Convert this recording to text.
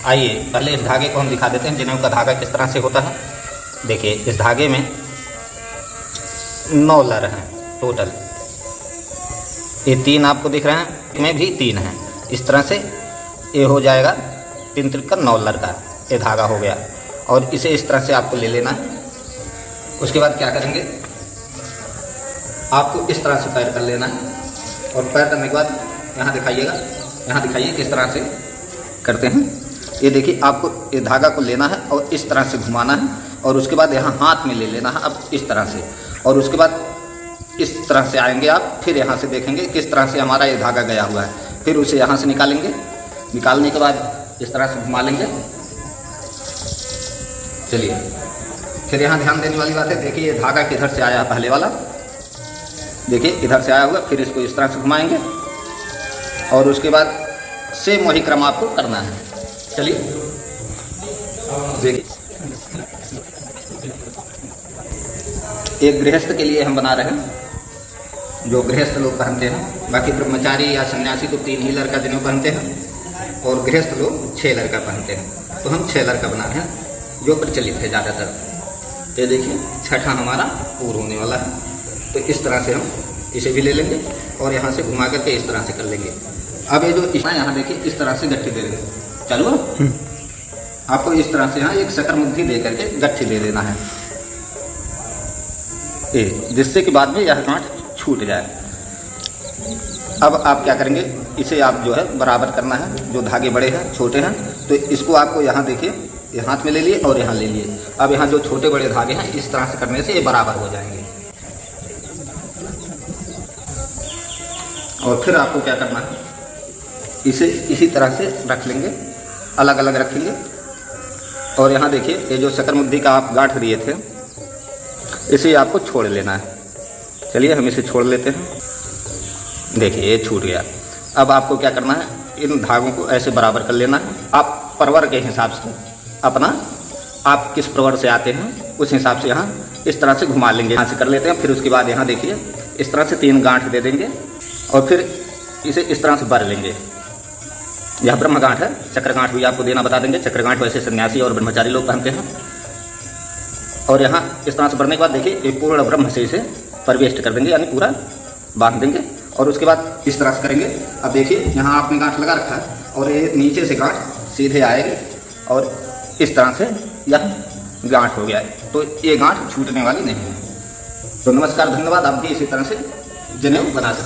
आइए पहले इस धागे को हम दिखा देते हैं जनेऊ का धागा किस तरह से होता है। देखिए इस धागे में 9 लर हैं टोटल। ये 3 आपको दिख रहे हैं, इसमें भी 3 हैं। इस तरह से ये हो जाएगा 3 त्रिक 9 लर का ये धागा हो गया। और इसे इस तरह से आपको ले लेना है। उसके बाद क्या करेंगे, आपको इस तरह से पैर कर लेना है। और पैर करने के बाद यहाँ दिखाइएगा, यहाँ दिखाइए किस तरह से करते हैं। ये देखिए आपको ये धागा को लेना है और इस तरह से घुमाना है। और उसके बाद यहाँ हाथ में ले लेना है अब इस तरह से। और उसके बाद इस तरह से आएंगे आप, फिर यहाँ से देखेंगे किस तरह से हमारा ये धागा गया हुआ है। फिर उसे यहाँ से निकालेंगे, निकालने के बाद इस तरह से घुमा लेंगे। चलिए फिर यहाँ ध्यान देने वाली बात है, देखिए ये धागा किधर से आया है, पहले वाला देखिए इधर से आया हुआ। फिर इसको इस तरह से घुमाएंगे और उसके बाद सेम वही क्रम आपको करना है। चलिए देखिए एक गृहस्थ के लिए हम बना रहे हैं, जो गृहस्थ लोग पहनते हैं। बाकी ब्रह्मचारी या सन्यासी तो 3 ही लर का जनेऊ पहनते हैं और गृहस्थ लोग 6 लर का पहनते हैं। तो हम 6 लर का बना रहे हैं जो प्रचलित है ज़्यादातर। ये देखिए छठा हमारा पूर्ण होने वाला है। तो इस तरह से हम इसे भी ले लेंगे और यहाँ से घुमा करके इस तरह से कर लेंगे। अब ये जो यहाँ देखिए इस तरह से गट्ठी दे देंगे। चलो आपको इस तरह से यहाँ एक शकर मुद्धि दे करके गट्ठी दे देना है, जिससे कि बाद में यह गांठ छूट जाए। अब आप क्या करेंगे, इसे आप जो है बराबर करना है। जो धागे बड़े हैं छोटे हैं तो इसको आपको यहाँ देखिए ये हाथ में ले लिए और यहाँ ले लिए। अब यहाँ जो छोटे बड़े धागे हैं इस तरह से करने से ये बराबर हो जाएंगे। और फिर आपको क्या करना है, इसे इसी तरह से रख लेंगे, अलग अलग रखेंगे। और यहाँ देखिए ये जो शकर मुद्धि का आप गांठ दिए थे इसे आपको छोड़ लेना है। चलिए हम इसे छोड़ लेते हैं। देखिए ये छूट गया। अब आपको क्या करना है, इन धागों को ऐसे बराबर कर लेना है। आप परवर के हिसाब से अपना, आप किस प्रवर से आते हैं उस हिसाब से यहाँ इस तरह से घुमा लेंगे। यहाँ से कर लेते हैं। फिर उसके बाद यहाँ देखिए इस तरह से 3 गांठ दे देंगे और फिर इसे इस तरह से भर लेंगे। यह ब्रह्म गांठ है। चक्र गांठ भी आपको देना बता देंगे। चक्र गांठ वैसे सन्यासी और ब्रह्मचारी लोग पहनते हैं। और यहाँ इस तरह से भरने के बाद देखिए एक पूर्ण ब्रह्म से इसे परिवेष्ट कर देंगे, यानी पूरा बांध देंगे। और उसके बाद इस तरह से करेंगे। अब देखिए यहाँ आपने गांठ लगा रखा है और ये नीचे से गांठ सीधे आएगी और इस तरह से यह गांठ हो गया है। तो ये गांठ छूटने वाली नहीं है। तो नमस्कार, धन्यवाद। आप भी इसी तरह से जनेऊ बना सकते हैं।